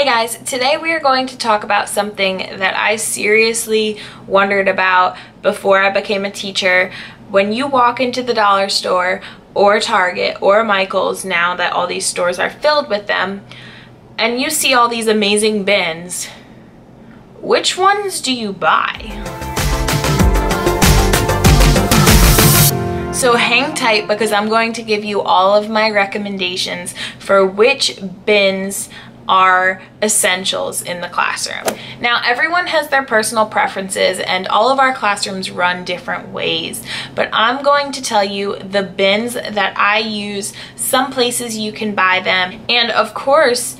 Hey guys, today we are going to talk about something that I seriously wondered about before I became a teacher. When you walk into the dollar store or Target or Michael's, now that all these stores are filled with them, and you see all these amazing bins, which ones do you buy? So hang tight because I'm going to give you all of my recommendations for which bins are essentials in the classroom. Now, everyone has their personal preferences and all of our classrooms run different ways, but I'm going to tell you the bins that I use. Some places you can buy them, and of course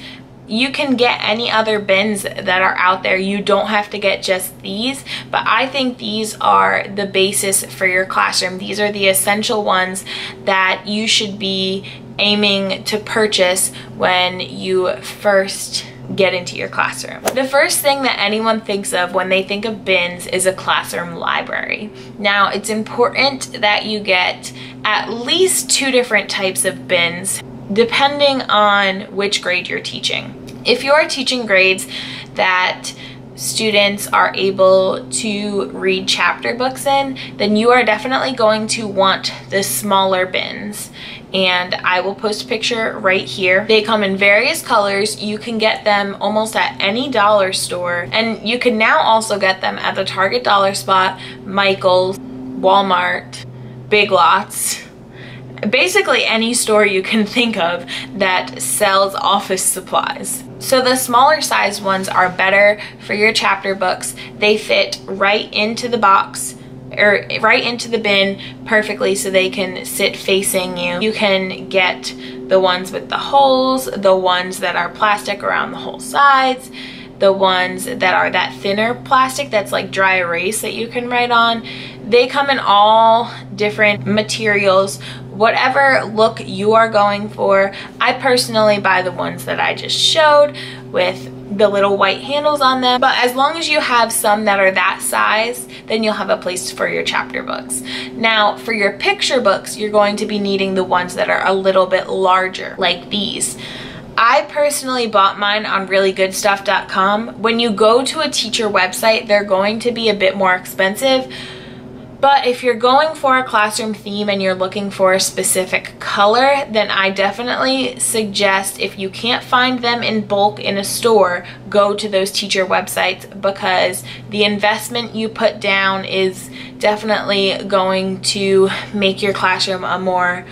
you can get any other bins that are out there. You don't have to get just these, but I think these are the basis for your classroom. These are the essential ones that you should be aiming to purchase when you first get into your classroom. The first thing that anyone thinks of when they think of bins is a classroom library. Now, it's important that you get at least 2 different types of bins depending on which grade you're teaching. If you're teaching grades that students are able to read chapter books in, then you are definitely going to want the smaller bins. And I will post a picture right here. They come in various colors. You can get them almost at any dollar store, and you can now also get them at the Target Dollar Spot, Michael's, Walmart, Big Lots, basically any store you can think of that sells office supplies. So the smaller size ones are better for your chapter books. They fit right into the box or right into the bin perfectly, so they can sit facing you. You can get the ones with the holes, the ones that are plastic around the whole sides, the ones that are that thinner plastic that's like dry erase that you can write on. They come in all different materials, whatever look you are going for. I personally buy the ones that I just showed with the little white handles on them, but as long as you have some that are that size, then you'll have a place for your chapter books. Now, for your picture books, you're going to be needing the ones that are a little bit larger, like these. I personally bought mine on ReallyGoodStuff.com. When you go to a teacher website, they're going to be a bit more expensive. But if you're going for a classroom theme and you're looking for a specific color, then I definitely suggest, if you can't find them in bulk in a store, go to those teacher websites, because the investment you put down is definitely going to make your classroom a more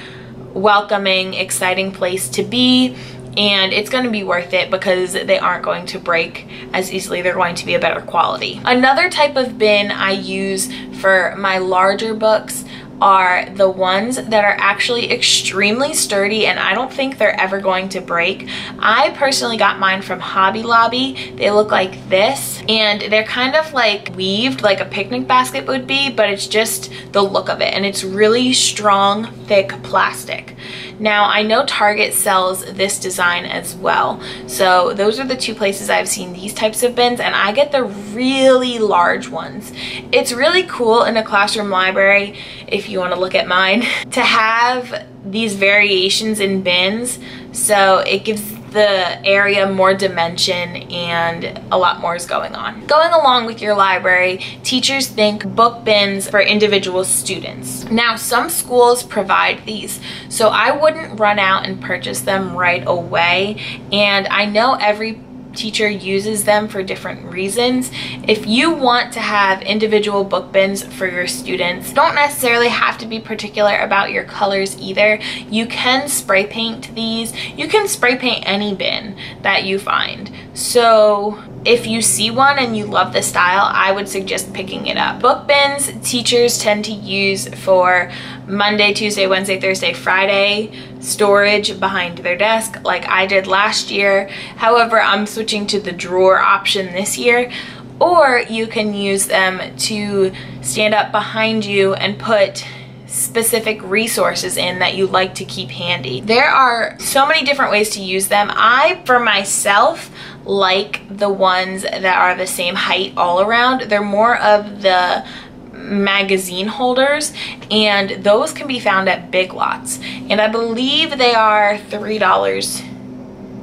welcoming, exciting place to be. And it's going to be worth it because they aren't going to break as easily. They're going to be a better quality. Another type of bin I use for my larger books are the ones that are actually extremely sturdy, and I don't think they're ever going to break. I personally got mine from Hobby Lobby. They look like this, and they're kind of like weaved like a picnic basket would be, but it's just the look of it, and it's really strong, thick plastic. Now, I know Target sells this design as well, so those are the 2 places I've seen these types of bins, and I get the really large ones. It's really cool in a classroom library, if you want to look at mine, to have these variations in bins, so it gives the area more dimension and a lot more is going on. Going along with your library, teachers think book bins for individual students. Now, some schools provide these, so I wouldn't run out and purchase them right away, and I know every teacher uses them for different reasons. If you want to have individual book bins for your students, don't necessarily have to be particular about your colors either. You can spray paint these. You can spray paint any bin that you find. So if you see one and you love the style, I would suggest picking it up. Book bins teachers tend to use for Monday, Tuesday, Wednesday, Thursday, Friday storage behind their desk, like I did last year. However, I'm switching to the drawer option this year. Or you can use them to stand up behind you and put specific resources in that you like to keep handy. There are so many different ways to use them. I, for myself, like the ones that are the same height all around. They're more of the magazine holders, and those can be found at Big Lots, and I believe they are $3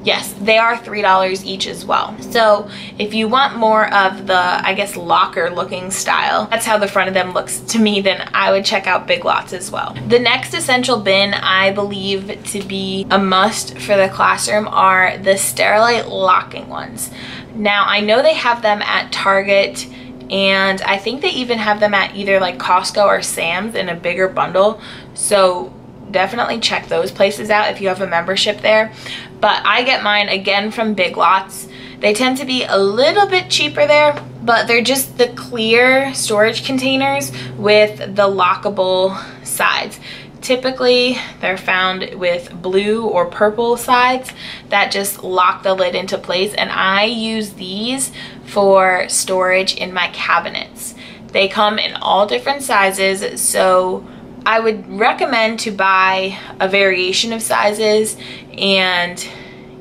Yes, they are $3 each as well. So if you want more of the, I guess, locker looking style, that's how the front of them looks to me, then I would check out Big Lots as well. The next essential bin I believe to be a must for the classroom are the Sterilite locking ones. Now I know they have them at Target, and I think they even have them at either like Costco or Sam's in a bigger bundle. So definitely check those places out if you have a membership there. But I get mine again from Big Lots. They tend to be a little bit cheaper there, but they're just the clear storage containers with the lockable sides. Typically they're found with blue or purple sides that just lock the lid into place, and I use these for storage in my cabinets. They come in all different sizes, so I would recommend to buy a variation of sizes and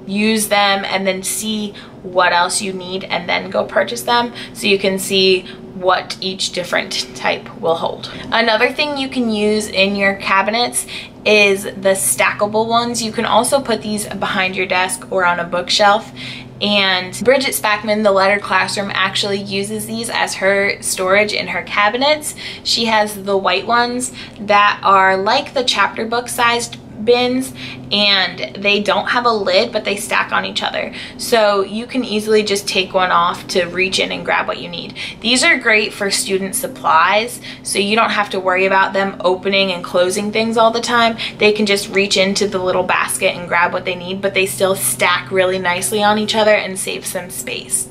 use them and then see what else you need and then go purchase them, so you can see what each different type will hold. Another thing you can use in your cabinets is the stackable ones. You can also put these behind your desk or on a bookshelf. And Bridget Spackman, the Letter Classroom, actually uses these as her storage in her cabinets. She has the white ones that are like the chapter book sized bins, and they don't have a lid, but they stack on each other. So you can easily just take one off to reach in and grab what you need. These are great for student supplies, so you don't have to worry about them opening and closing things all the time. They can just reach into the little basket and grab what they need, but they still stack really nicely on each other and save some space.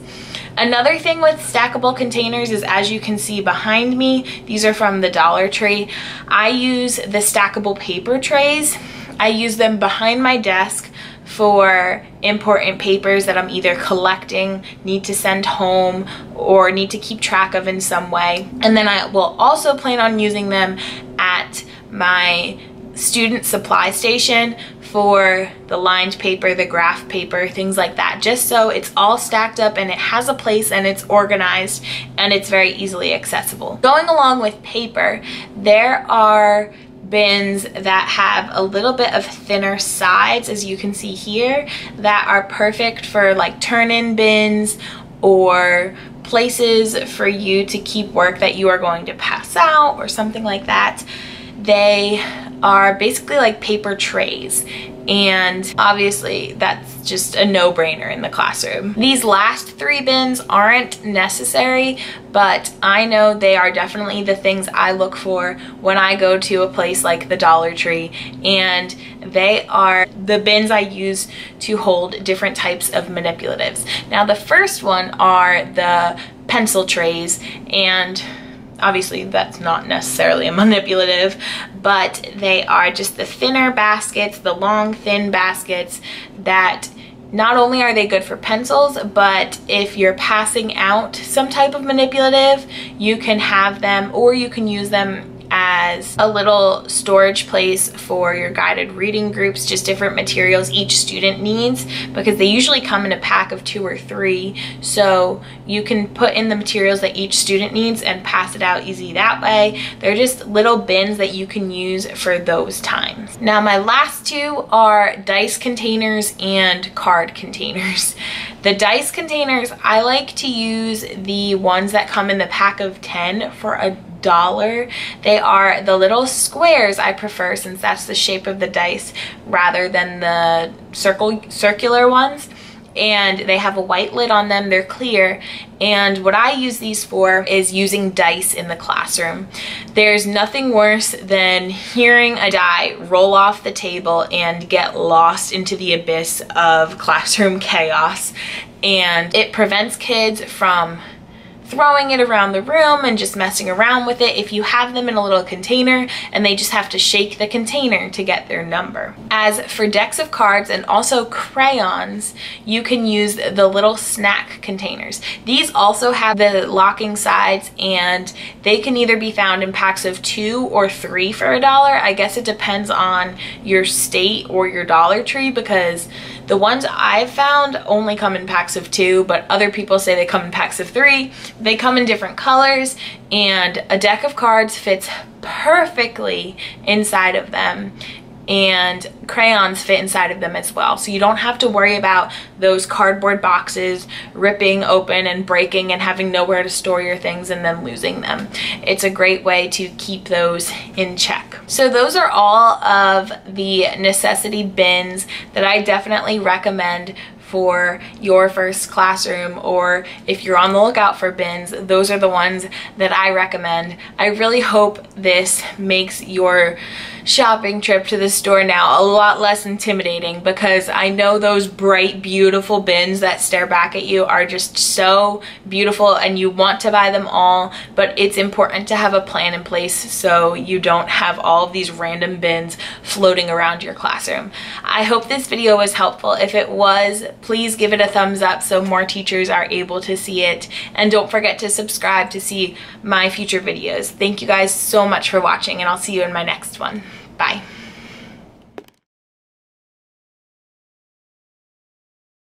Another thing with stackable containers is, as you can see behind me, these are from the Dollar Tree. I use the stackable paper trays. I use them behind my desk for important papers that I'm either collecting, need to send home, or need to keep track of in some way. And then I will also plan on using them at my student supply station for the lined paper, the graph paper, things like that, just so it's all stacked up and it has a place and it's organized and it's very easily accessible. Going along with paper, there are bins that have a little bit of thinner sides, as you can see here, that are perfect for like turn-in bins or places for you to keep work that you are going to pass out or something like that. They are basically like paper trays, and obviously that's just a no-brainer in the classroom. These last three bins aren't necessary, but I know they are definitely the things I look for when I go to a place like the Dollar Tree, and they are the bins I use to hold different types of manipulatives. Now the first one are the pencil trays, and obviously that's not necessarily a manipulative, but they are just the thinner baskets, the long thin baskets that not only are they good for pencils, but if you're passing out some type of manipulative, you can have them, or you can use them as a little storage place for your guided reading groups, just different materials each student needs, because they usually come in a pack of 2 or 3, so you can put in the materials that each student needs and pass it out easy that way. They're just little bins that you can use for those times. Now my last two are dice containers and card containers. The dice containers, I like to use the ones that come in the pack of 10 for $1. They are the little squares I prefer, since that's the shape of the dice rather than the circular ones. And they have a white lid on them, they're clear, and what I use these for is using dice in the classroom. There's nothing worse than hearing a die roll off the table and get lost into the abyss of classroom chaos, and it prevents kids from throwing it around the room and just messing around with it if you have them in a little container and they just have to shake the container to get their number. As for decks of cards and also crayons, you can use the little snack containers. These also have the locking sides, and they can either be found in packs of 2 or 3 for $1. I guess it depends on your state or your Dollar Tree, because the ones I've found only come in packs of 2, but other people say they come in packs of 3. They come in different colors, and a deck of cards fits perfectly inside of them. and crayons fit inside of them as well. So you don't have to worry about those cardboard boxes ripping open and breaking and having nowhere to store your things and then losing them. It's a great way to keep those in check. So those are all of the necessity bins that I definitely recommend for your first classroom, or if you're on the lookout for bins, those are the ones that I recommend. I really hope this makes your shopping trip to the store now a lot less intimidating, because I know those bright, beautiful bins that stare back at you are just so beautiful and you want to buy them all, but it's important to have a plan in place so you don't have all of these random bins floating around your classroom. I hope this video was helpful. If it was, please give it a thumbs up so more teachers are able to see it, and don't forget to subscribe to see my future videos. Thank you guys so much for watching, and I'll see you in my next one. Bye.